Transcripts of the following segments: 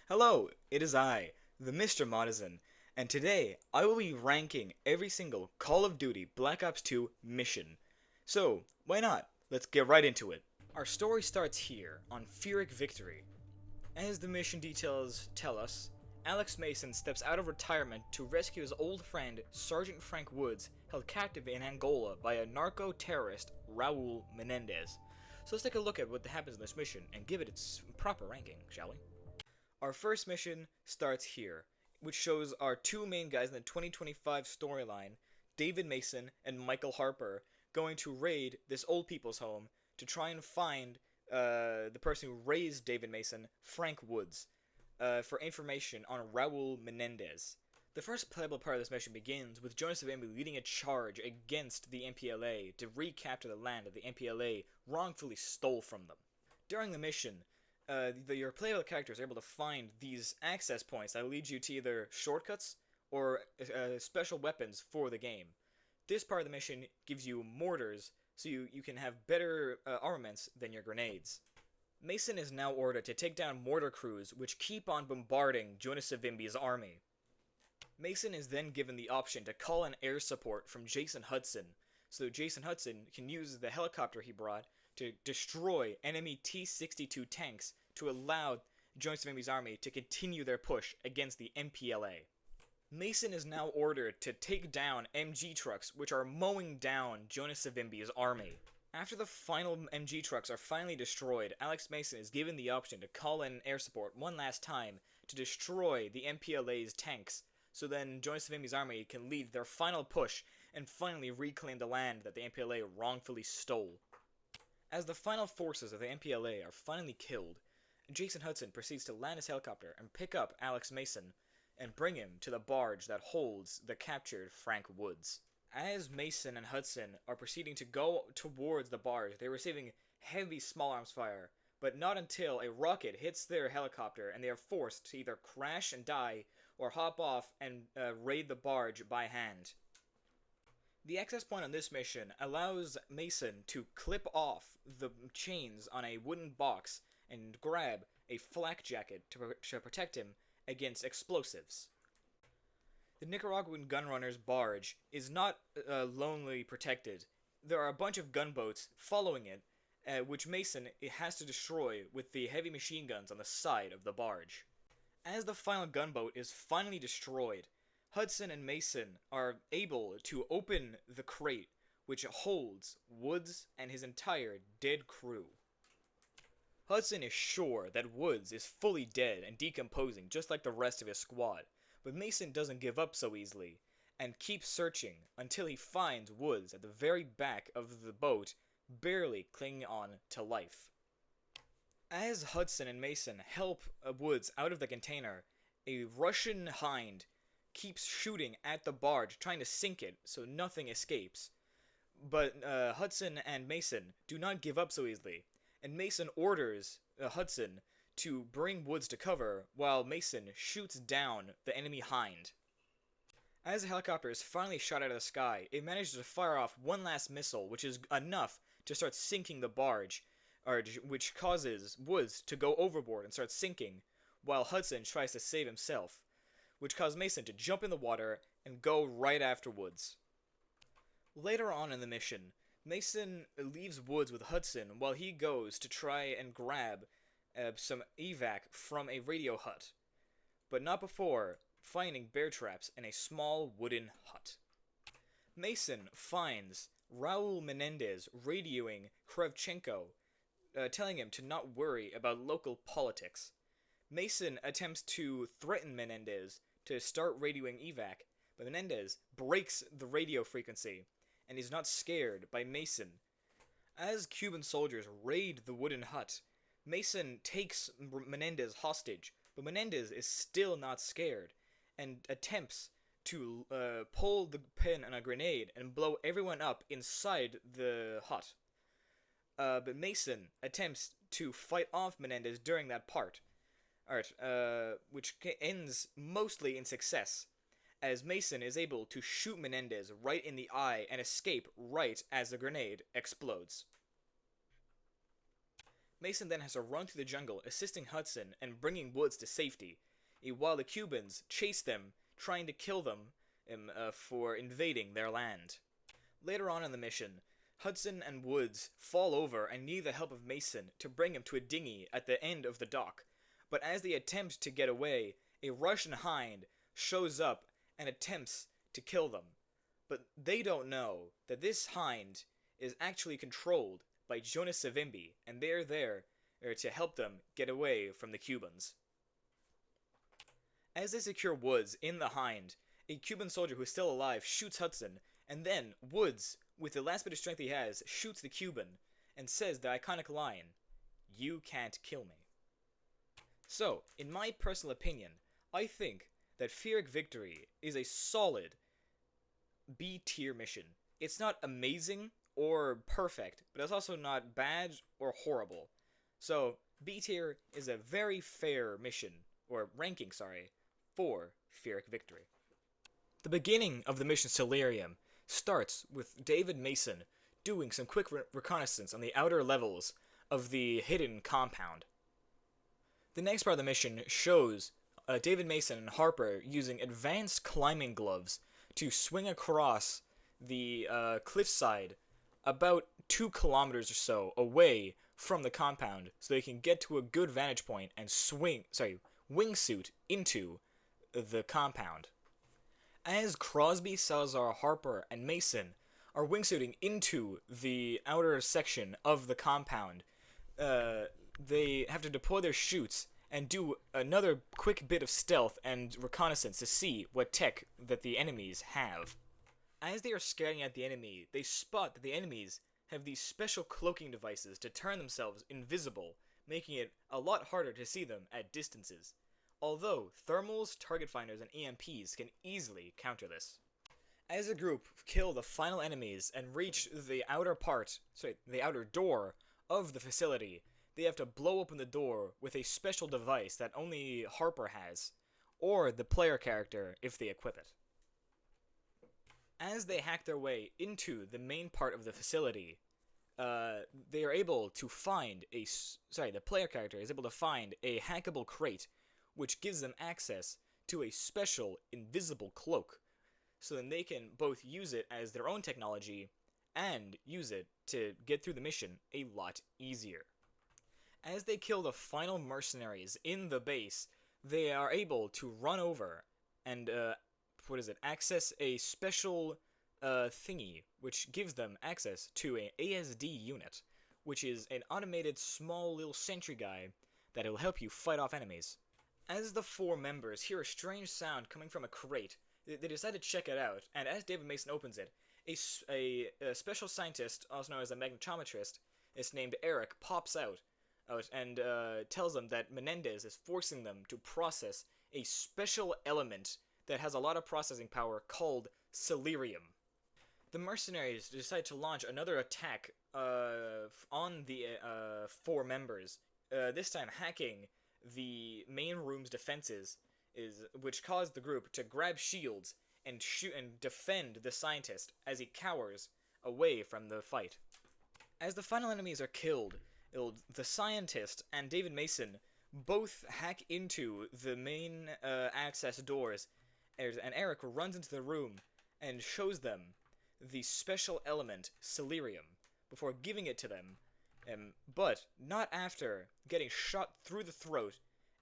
Hello, it is I, the Mr. Modesen, and today I will be ranking every single Call of Duty Black Ops 2 mission. So, why not? Let's get right into it. Our story starts here, on Pyrrhic Victory. As the mission details tell us, Alex Mason steps out of retirement to rescue his old friend, Sergeant Frank Woods, held captive in Angola by a narco-terrorist, Raul Menendez. So let's take a look at what happens in this mission and give it its proper ranking, shall we? Our first mission starts here, which shows our two main guys in the 2025 storyline, David Mason and Michael Harper, going to raid this old people's home to try and find the person who raised David Mason, Frank Woods, for information on Raul Menendez. The first playable part of this mission begins with Jonas Savimbi leading a charge against the MPLA to recapture the land that the MPLA wrongfully stole from them. During the mission, your playable characters are able to find these access points that lead you to either shortcuts or special weapons for the game. This part of the mission gives you mortars, so you can have better armaments than your grenades. Mason is now ordered to take down mortar crews which keep on bombarding Jonas Savimbi's army. Mason is then given the option to call in air support from Jason Hudson, so Jason Hudson can use the helicopter he brought to destroy enemy T-62 tanks to allow Jonas Savimbi's army to continue their push against the MPLA. Mason is now ordered to take down MG trucks which are mowing down Jonas Savimbi's army. After the final MG trucks are finally destroyed, Alex Mason is given the option to call in air support one last time to destroy the MPLA's tanks, so then Jonas Savimbi's army can lead their final push and finally reclaim the land that the MPLA wrongfully stole. As the final forces of the MPLA are finally killed, Jason Hudson proceeds to land his helicopter and pick up Alex Mason and bring him to the barge that holds the captured Frank Woods. As Mason and Hudson are proceeding to go towards the barge, they're receiving heavy small arms fire, but not until a rocket hits their helicopter and they are forced to either crash and die or hop off and raid the barge by hand. The access point on this mission allows Mason to clip off the chains on a wooden box and grab a flak jacket to protect him against explosives. The Nicaraguan gunrunner's barge is not lonely protected. There are a bunch of gunboats following it, which Mason has to destroy with the heavy machine guns on the side of the barge. As the final gunboat is finally destroyed, Hudson and Mason are able to open the crate which holds Woods and his entire dead crew. Hudson is sure that Woods is fully dead and decomposing just like the rest of his squad, but Mason doesn't give up so easily and keeps searching until he finds Woods at the very back of the boat, barely clinging on to life. As Hudson and Mason help Woods out of the container, a Russian hind keeps shooting at the barge, trying to sink it so nothing escapes. But Hudson and Mason do not give up so easily, and Mason orders Hudson to bring Woods to cover while Mason shoots down the enemy hind. As the helicopter is finally shot out of the sky, it manages to fire off one last missile, which is enough to start sinking the barge, which causes Woods to go overboard and start sinking, while Hudson tries to save himself, which caused Mason to jump in the water and go right after Woods. Later on in the mission, Mason leaves Woods with Hudson while he goes to try and grab some evac from a radio hut, but not before finding bear traps in a small wooden hut. Mason finds Raul Menendez radioing Kravchenko, telling him to not worry about local politics. Mason attempts to threaten Menendez to start radioing evac, but Menendez breaks the radio frequency and is not scared by Mason. As Cuban soldiers raid the wooden hut, Mason takes Menendez hostage, but Menendez is still not scared and attempts to pull the pin on a grenade and blow everyone up inside the hut. But Mason attempts to fight off Menendez during that part, which ends mostly in success, as Mason is able to shoot Menendez right in the eye and escape right as the grenade explodes. Mason then has to run through the jungle, assisting Hudson and bringing Woods to safety, while the Cubans chase them, trying to kill them for invading their land. Later on in the mission, Hudson and Woods fall over and need the help of Mason to bring him to a dinghy at the end of the dock. But as they attempt to get away, a Russian hind shows up and attempts to kill them. But they don't know that this hind is actually controlled by Jonas Savimbi, and they're there to help them get away from the Cubans. As they secure Woods in the hind, a Cuban soldier who is still alive shoots Hudson, and then Woods, with the last bit of strength he has, shoots the Cuban and says the iconic line, "You can't kill me." So, in my personal opinion, I think that Pyrrhic Victory is a solid B-tier mission. It's not amazing or perfect, but it's also not bad or horrible. So, B-tier is a very fair mission, or ranking, for Pyrrhic Victory. The beginning of the mission Celerium starts with David Mason doing some quick reconnaissance on the outer levels of the hidden compound. The next part of the mission shows David Mason and Harper using advanced climbing gloves to swing across the cliffside about 2 kilometers or so away from the compound so they can get to a good vantage point and wingsuit into the compound. As Crosby, Salazar, Harper, and Mason are wingsuiting into the outer section of the compound, they have to deploy their chutes and do another quick bit of stealth and reconnaissance to see what tech that the enemies have. As they are scanning at the enemy, they spot that the enemies have these special cloaking devices to turn themselves invisible, making it a lot harder to see them at distances. Although thermals, target finders, and EMPs can easily counter this. As the group kill the final enemies and reach the outer door of the facility, they have to blow open the door with a special device that only Harper has, or the player character if they equip it. As they hack their way into the main part of the facility, they are able to find the player character is able to find a hackable crate, which gives them access to a special invisible cloak, so then they can both use it as their own technology and use it to get through the mission a lot easier. As they kill the final mercenaries in the base, they are able to run over and access a special thingy, which gives them access to an ASD unit, which is an automated small little sentry guy that will help you fight off enemies. As the 4 members hear a strange sound coming from a crate, they decide to check it out, and as David Mason opens it, a special scientist, also known as a magnetometrist, is named Eric, pops out and tells them that Menendez is forcing them to process a special element that has a lot of processing power called Celerium. The mercenaries decide to launch another attack on the 4 members, this time hacking the main room's defenses, which caused the group to grab shields and shoot and defend the scientist as he cowers away from the fight. As the final enemies are killed, the scientist and David Mason both hack into the main access doors, and Eric runs into the room and shows them the special element Celerium before giving it to them, but not after getting shot through the throat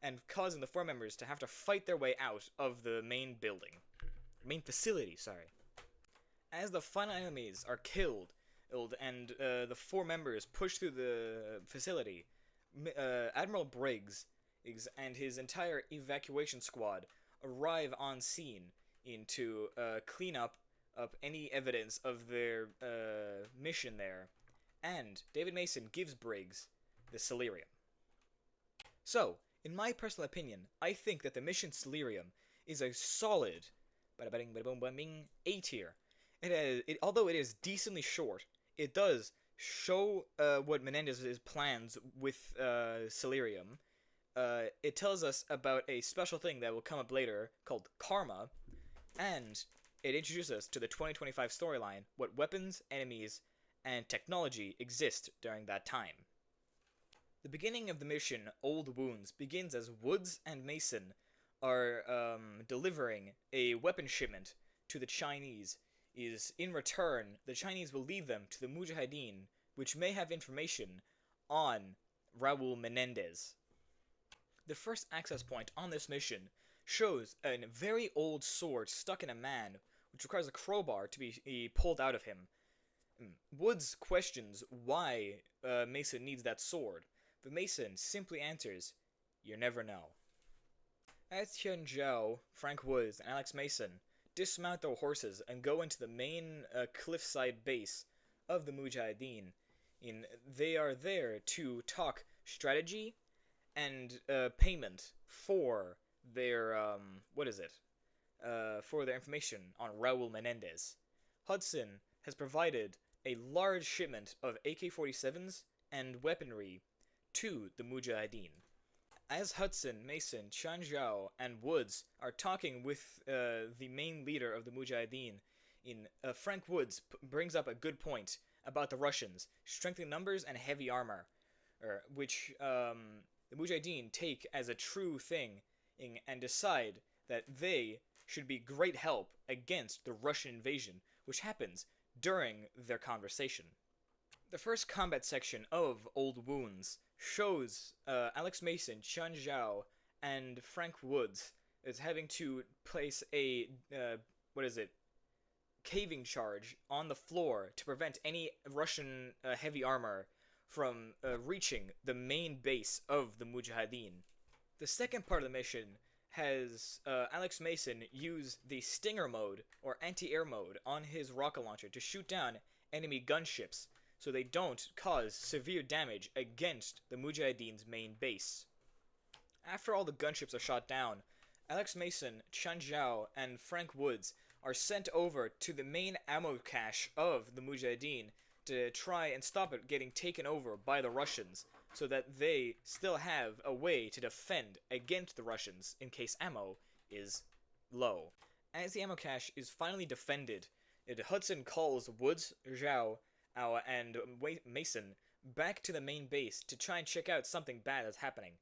and causing the 4 members to have to fight their way out of the main facility. As the final enemies are killed and the 4 members push through the facility, Admiral Briggs and his entire evacuation squad arrive on scene to clean up any evidence of their mission there, and David Mason gives Briggs the Celerium. So, in my personal opinion, I think that the mission Celerium is a solid A tier. Although it is decently short, it does show what Menendez's plans with Celerium. It tells us about a special thing that will come up later called Karma, and it introduces us to the 2025 storyline, what weapons, enemies, and technology exist during that time. The beginning of the mission, Old Wounds, begins as Woods and Mason are delivering a weapon shipment to the Chinese. Is in return, the Chinese will lead them to the Mujahideen, which may have information on Raul Menendez. The first access point on this mission shows a very old sword stuck in a man, which requires a crowbar to be pulled out of him. Woods questions why Mason needs that sword, but Mason simply answers, "You never know." As Tian Zhao, Frank Woods, and Alex Mason dismount their horses and go into the main cliffside base of the Mujahideen, they are there to talk strategy and payment for their for their information on Raul Menendez. Hudson has provided a large shipment of AK-47s and weaponry to the Mujahideen. As Hudson, Mason, Chanjiao, and Woods are talking with the main leader of the Mujahideen, Frank Woods brings up a good point about the Russians, strength in numbers and heavy armor, which the Mujahideen take as a true thing and decide that they should be great help against the Russian invasion, which happens during their conversation. The first combat section of Old Wounds shows Alex Mason, Chen Zhao, and Frank Woods is having to place a caving charge on the floor to prevent any Russian heavy armor from reaching the main base of the Mujahideen. The second part of the mission has Alex Mason use the Stinger mode, or anti-air mode, on his rocket launcher to shoot down enemy gunships so they don't cause severe damage against the Mujahideen's main base. After all the gunships are shot down, Alex Mason, Chen Zhao, and Frank Woods are sent over to the main ammo cache of the Mujahideen to try and stop it getting taken over by the Russians, so that they still have a way to defend against the Russians in case ammo is low. As the ammo cache is finally defended, Hudson calls Woods, Zhao, and Mason back to the main base to try and check out something bad that's happening.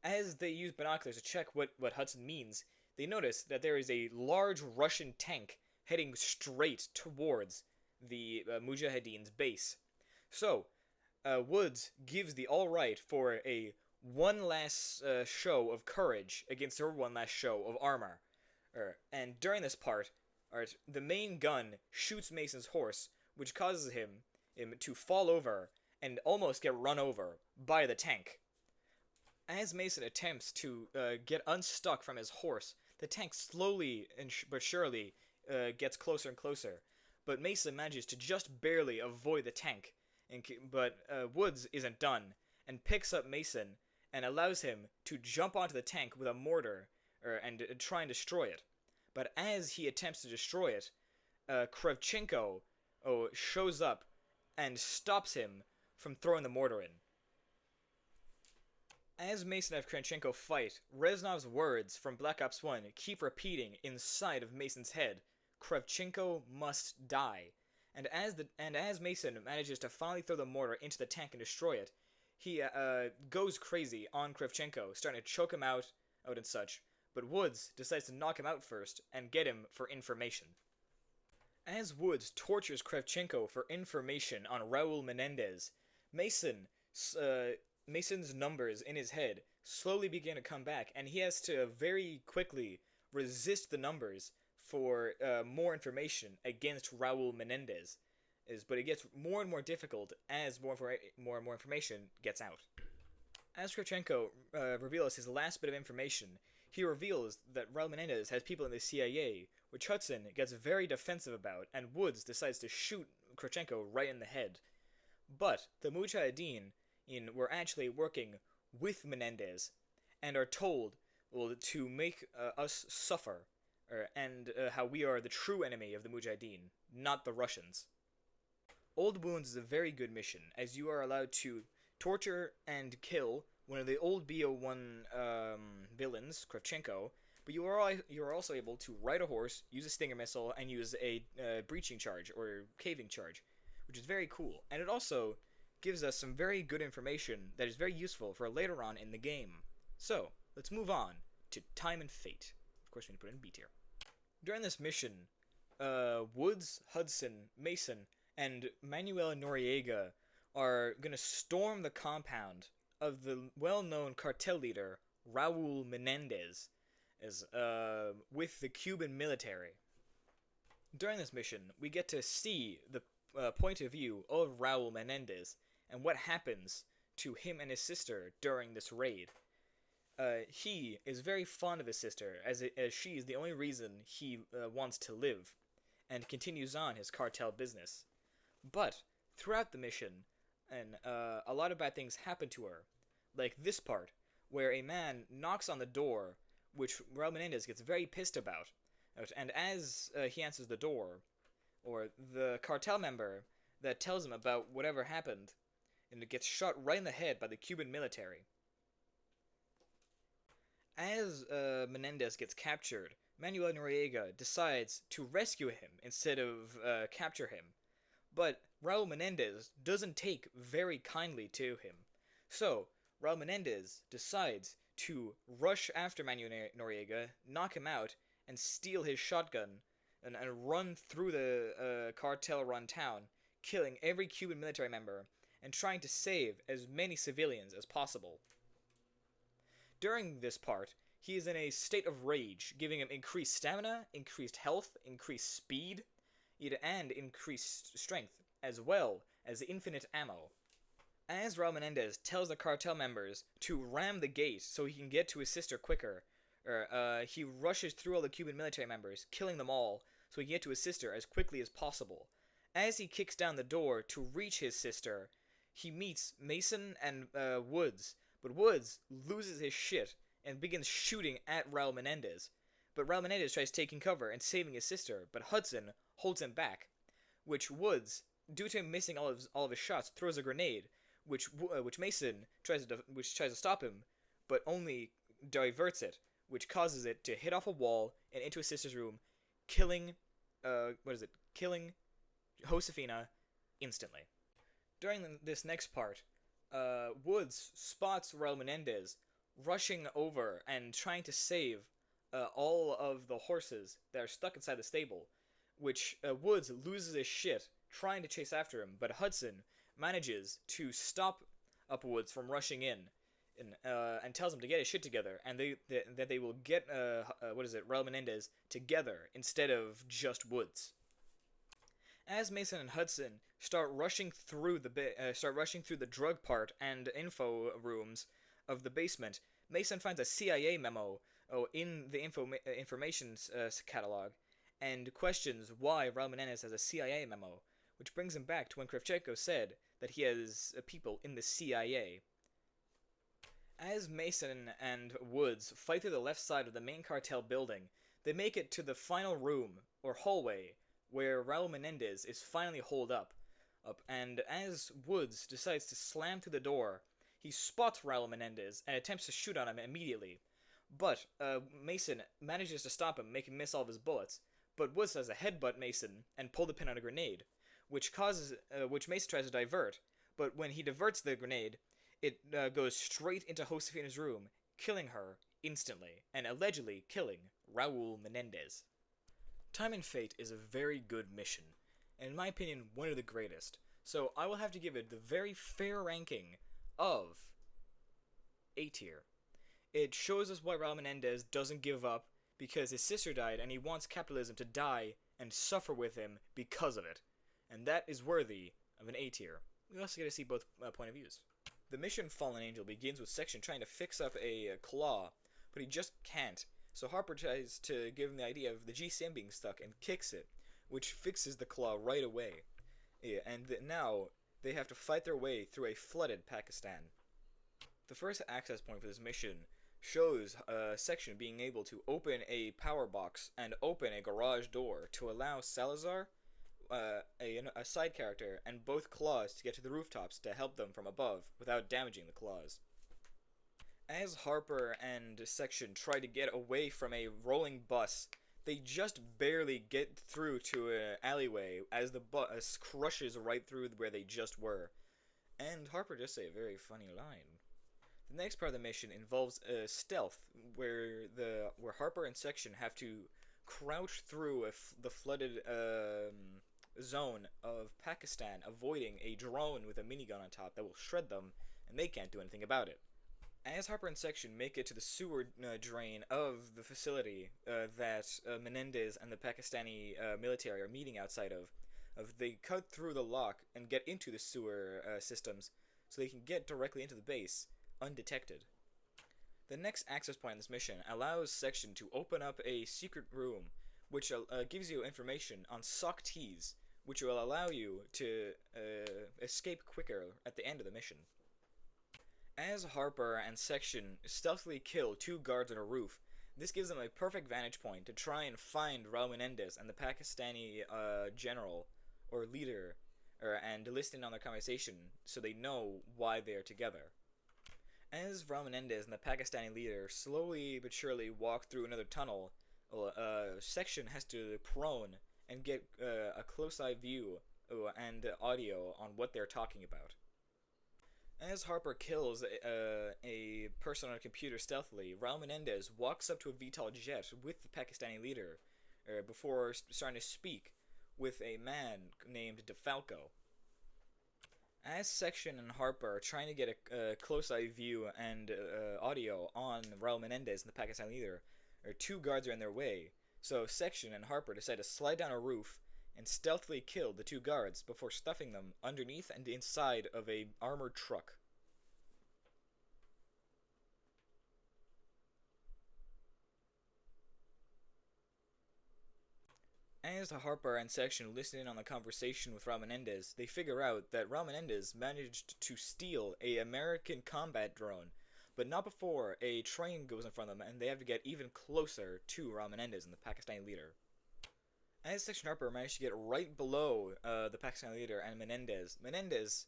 As they use binoculars to check what Hudson means, they notice that there is a large Russian tank heading straight towards the Mujahideen's base. So, Woods gives the all right for a one last show of courage against her one last show of armor. And during this part, the main gun shoots Mason's horse, which causes him to fall over and almost get run over by the tank. As Mason attempts to get unstuck from his horse, the tank slowly but surely gets closer and closer. But Mason manages to just barely avoid the tank. But Woods isn't done, and picks up Mason and allows him to jump onto the tank with a mortar and try and destroy it. But as he attempts to destroy it, Kravchenko shows up and stops him from throwing the mortar in. As Mason and Kravchenko fight, Reznov's words from Black Ops 1 keep repeating inside of Mason's head. Kravchenko must die. And as Mason manages to finally throw the mortar into the tank and destroy it, he goes crazy on Kravchenko, starting to choke him out and such. But Woods decides to knock him out first and get him for information. As Woods tortures Kravchenko for information on Raul Menendez, Mason's numbers in his head slowly begin to come back, and he has to very quickly resist the numbers for more information against Raul Menendez. But it gets more and more difficult as more and more information gets out. As Kravchenko reveals his last bit of information, he reveals that Raul Menendez has people in the CIA, which Hudson gets very defensive about, and Woods decides to shoot Kravchenko right in the head. But the Mujahideen were actually working with Menendez and are told to make us suffer, and how we are the true enemy of the Mujahideen, not the Russians. Old Wounds is a very good mission, as you are allowed to torture and kill one of the old BO1 villains, Kravchenko, but you are also able to ride a horse, use a Stinger missile, and use a breaching charge, or caving charge, which is very cool. And it also gives us some very good information that is very useful for later on in the game. So, let's move on to Time and Fate. Of course, we need to put it in B tier. During this mission, Woods, Hudson, Mason, and Manuel Noriega are going to storm the compound of the well-known cartel leader, Raul Menendez, with the Cuban military. During this mission, we get to see the point of view of Raul Menendez and what happens to him and his sister during this raid. He is very fond of his sister, as she is the only reason he wants to live, and continues on his cartel business. But throughout the mission, a lot of bad things happen to her, like this part, where a man knocks on the door, which Raul Menendez gets very pissed about, and as he answers the door, or the cartel member that tells him about whatever happened, and it gets shot right in the head by the Cuban military. As Menendez gets captured, Manuel Noriega decides to rescue him instead of capture him. But Raul Menendez doesn't take very kindly to him. So, Raul Menendez decides to rush after Manuel Noriega, knock him out, and steal his shotgun, and run through the cartel-run town, killing every Cuban military member, and trying to save as many civilians as possible. During this part, he is in a state of rage, giving him increased stamina, increased health, increased speed, and increased strength, as well as infinite ammo. As Raul Menendez tells the cartel members to ram the gate so he can get to his sister quicker, he rushes through all the Cuban military members, killing them all, so he can get to his sister as quickly as possible. As he kicks down the door to reach his sister, he meets Mason and Woods, but Woods loses his shit and begins shooting at Raul Menendez. But Raul Menendez tries taking cover and saving his sister, but Hudson holds him back, which Woods, due to him missing all of his shots, throws a grenade, which Mason tries to stop him, but only diverts it, which causes it to hit off a wall and into his sister's room, killing Josefina instantly. During this next part, Woods spots Raul Menendez rushing over and trying to save all of the horses that are stuck inside the stable, which Woods loses his shit trying to chase after him, but Hudson manages to stop Woods from rushing in, and tells him to get his shit together, and that they will get Raul Menendez together instead of just Woods. As Mason and Hudson start rushing through the drug part and info rooms of the basement, Mason finds a CIA memo in the information catalog, and questions why Raul Menendez has a CIA memo, which brings him back to when Kravchenko said that he has people in the CIA. As Mason and Woods fight through the left side of the main cartel building, they make it to the final room, or hallway, where Raul Menendez is finally holed up, and as Woods decides to slam through the door, he spots Raul Menendez and attempts to shoot on him immediately, but Mason manages to stop him, making him miss all of his bullets, but Woods has to headbutt Mason and pull the pin on a grenade, which Mason tries to divert, but when he diverts the grenade, it goes straight into Josefina's room, killing her instantly, and allegedly killing Raul Menendez. Time and Fate is a very good mission, and in my opinion, one of the greatest, so I will have to give it the very fair ranking of A tier. It shows us why Raul Menendez doesn't give up, because his sister died, and he wants capitalism to die and suffer with him because of it, and that is worthy of an A tier. We also get to see both point of views. The mission Fallen Angel begins with Section trying to fix up a claw, but he just can't. So Harper tries to give him the idea of the GCM being stuck and kicks it, which fixes the claw right away. Yeah, and now they have to fight their way through a flooded Pakistan. The first access point for this mission shows Section being able to open a power box and open a garage door to allow Salazar, a side character, and both claws to get to the rooftops to help them from above without damaging the claws. As Harper and Section try to get away from a rolling bus, they just barely get through to an alleyway as the bus crushes right through where they just were. And Harper just say a very funny line. The next part of the mission involves stealth, where Harper and Section have to crouch through the flooded zone of Pakistan, avoiding a drone with a minigun on top that will shred them, and they can't do anything about it. As Harper and Section make it to the sewer drain of the facility that Menendez and the Pakistani military are meeting outside of they cut through the lock and get into the sewer systems so they can get directly into the base undetected. The next access point in this mission allows Section to open up a secret room which gives you information on sock teas, which will allow you to escape quicker at the end of the mission. As Harper and Section stealthily kill two guards on a roof, this gives them a perfect vantage point to try and find Raul Menendez and the Pakistani general or leader and listen on their conversation so they know why they are together. As Raul Menendez and the Pakistani leader slowly but surely walk through another tunnel, Section has to prone and get a close-eye view and audio on what they're talking about. As Harper kills a person on a computer stealthily, Raul Menendez walks up to a VTOL jet with the Pakistani leader before starting to speak with a man named DeFalco. As Section and Harper are trying to get a close-eye view and audio on Raul Menendez and the Pakistani leader, two guards are in their way, so Section and Harper decide to slide down a roof and stealthily kill the two guards before stuffing them underneath and inside of a armored truck. As Harper and Section listen in on the conversation with Raul Menendez, they figure out that Raul Menendez managed to steal an American combat drone, but not before a train goes in front of them and they have to get even closer to Raul Menendez and the Pakistani leader. As Section Harper managed to get right below the Pakistani leader and Menendez manages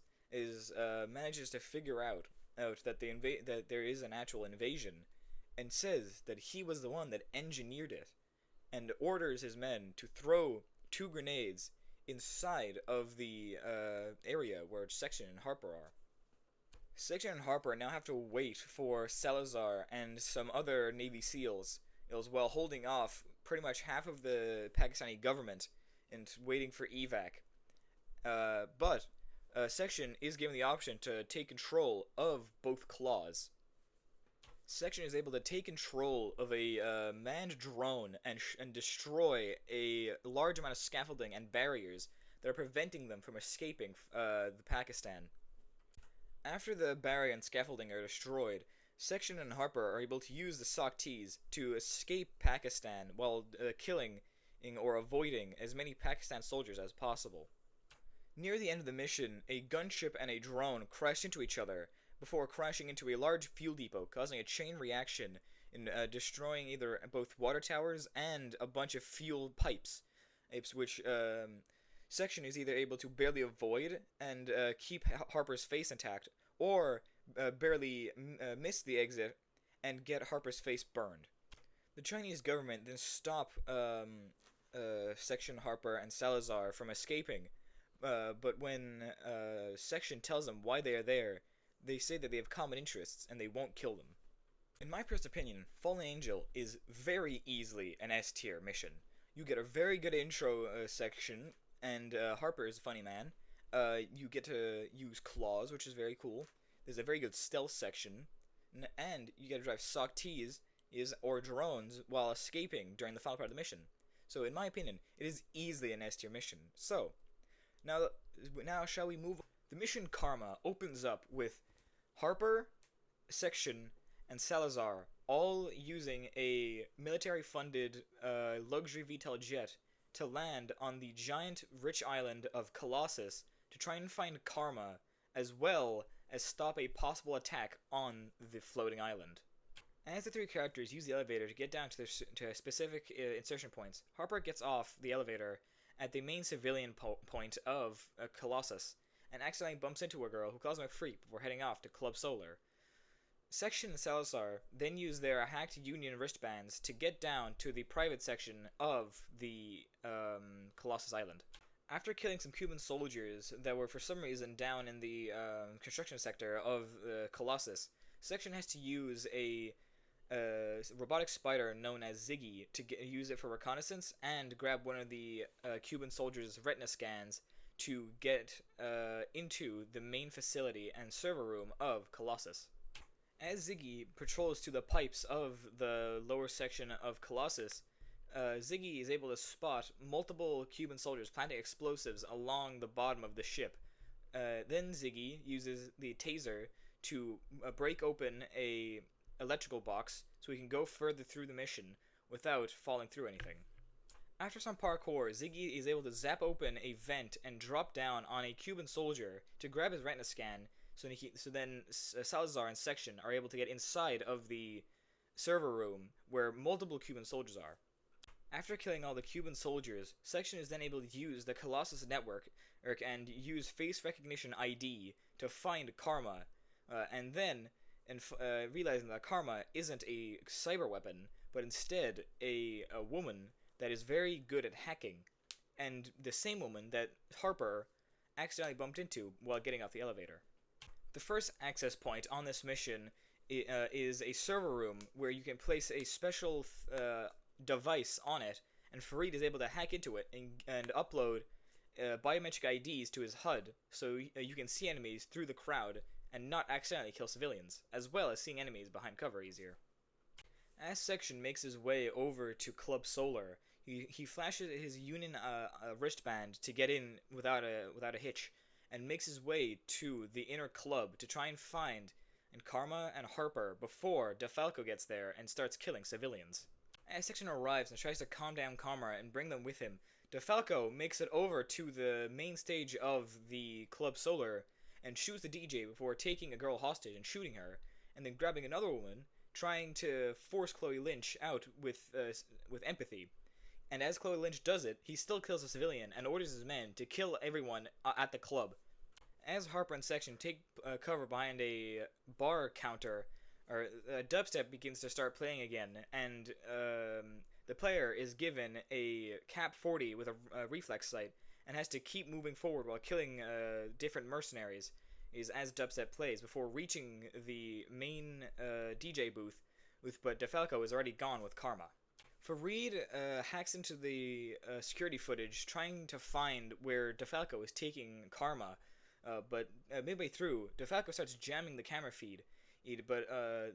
to figure out that that there is an actual invasion, and says that he was the one that engineered it, and orders his men to throw two grenades inside of the area where Section and Harper are. Section and Harper now have to wait for Salazar and some other Navy SEALs while holding off pretty much half of the Pakistani government and waiting for evac. But Section is given the option to take control of both claws. Section is able to take control of a manned drone and destroy a large amount of scaffolding and barriers that are preventing them from escaping the Pakistan. After the barrier and scaffolding are destroyed, Section and Harper are able to use the sock teas to escape Pakistan while killing or avoiding as many Pakistan soldiers as possible. Near the end of the mission, a gunship and a drone crash into each other before crashing into a large fuel depot, causing a chain reaction and destroying either both water towers and a bunch of fuel pipes, which Section is either able to barely avoid and keep Harper's face intact, or barely miss the exit and get Harper's face burned. The Chinese government then stop Section, Harper, and Salazar from escaping, but when Section tells them why they are there, they say that they have common interests and they won't kill them. In my personal opinion, Fallen Angel is very easily an S tier mission. You get a very good intro section, and Harper is a funny man. You get to use claws, which is very cool. There's a very good stealth section, and you get to drive sock teas or drones while escaping during the final part of the mission. So in my opinion, it is easily an S tier mission. So, now shall we move on? The mission Karma opens up with Harper, Section, and Salazar all using a military-funded luxury VTOL jet to land on the giant rich island of Colossus to try and find Karma, as well as stop a possible attack on the floating island. As the three characters use the elevator to get down to specific insertion points, Harper gets off the elevator at the main civilian point of Colossus, and accidentally bumps into a girl who calls him a freak before heading off to Club Solar. Section and Salazar then use their hacked Union wristbands to get down to the private section of the Colossus Island. After killing some Cuban soldiers that were for some reason down in the construction sector of the Colossus, Section has to use a robotic spider known as Ziggy to use it for reconnaissance and grab one of the Cuban soldiers' retina scans to get into the main facility and server room of Colossus. As Ziggy patrols to the pipes of the lower section of Colossus, Ziggy is able to spot multiple Cuban soldiers planting explosives along the bottom of the ship. Then Ziggy uses the taser to break open a electrical box so he can go further through the mission without falling through anything. After some parkour, Ziggy is able to zap open a vent and drop down on a Cuban soldier to grab his retina scan. So then Salazar and Section are able to get inside of the server room where multiple Cuban soldiers are. After killing all the Cuban soldiers, Section is then able to use the Colossus network and use face recognition ID to find Karma, and then realizing that Karma isn't a cyber weapon, but instead a woman that is very good at hacking, and the same woman that Harper accidentally bumped into while getting off the elevator. The first access point on this mission is a server room where you can place a special device on it, and Farid is able to hack into it and upload biometric IDs to his HUD so you can see enemies through the crowd and not accidentally kill civilians, as well as seeing enemies behind cover easier. As Section makes his way over to Club Solar, he flashes his Union wristband to get in without a hitch, and makes his way to the inner club to try and find Karma and Harper before DeFalco gets there and starts killing civilians. As Section arrives and tries to calm down Karma and bring them with him, DeFalco makes it over to the main stage of the Club Solar and shoots the DJ before taking a girl hostage and shooting her, and then grabbing another woman, trying to force Chloe Lynch out with empathy. And as Chloe Lynch does it, he still kills a civilian and orders his men to kill everyone at the club. As Harper and Section take cover behind a bar counter, dubstep begins to start playing again, and the player is given a Cap 40 with a reflex sight and has to keep moving forward while killing different mercenaries as dubstep plays before reaching the main DJ booth, but DeFalco is already gone with Karma. Farid hacks into the security footage trying to find where DeFalco is taking Karma, but midway through, DeFalco starts jamming the camera feed, but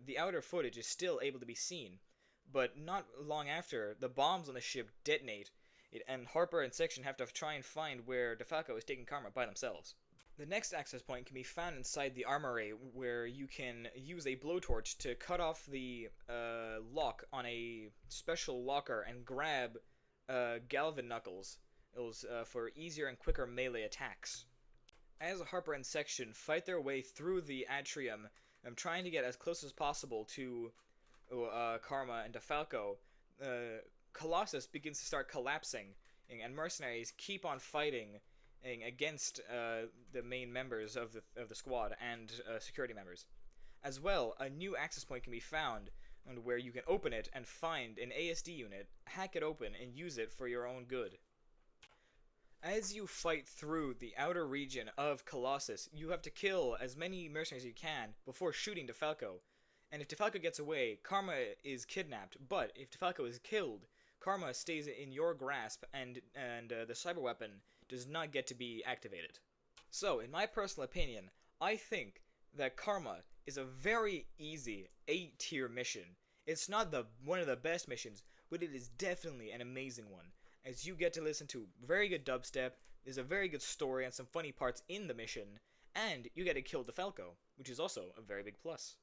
the outer footage is still able to be seen. But not long after, the bombs on the ship detonate, and Harper and Section have to try and find where DeFalco is taking Karma by themselves. The next access point can be found inside the armory, where you can use a blowtorch to cut off the lock on a special locker and grab Galvin Knuckles for easier and quicker melee attacks. As Harper and Section fight their way through the atrium, trying to get as close as possible to Karma and DeFalco, Colossus begins to start collapsing, and mercenaries keep on fighting against the main members of the squad and security members. As well, a new access point can be found where you can open it and find an ASD unit, hack it open, and use it for your own good. As you fight through the outer region of Colossus, you have to kill as many mercenaries as you can before shooting DeFalco. And if DeFalco gets away, Karma is kidnapped, but if DeFalco is killed, Karma stays in your grasp, and the cyber weapon does not get to be activated. So, in my personal opinion, I think that Karma is a very easy A-tier mission. It's not one of the best missions, but it is definitely an amazing one, as you get to listen to very good dubstep, there's a very good story and some funny parts in the mission, and you get to kill DeFalco, which is also a very big plus.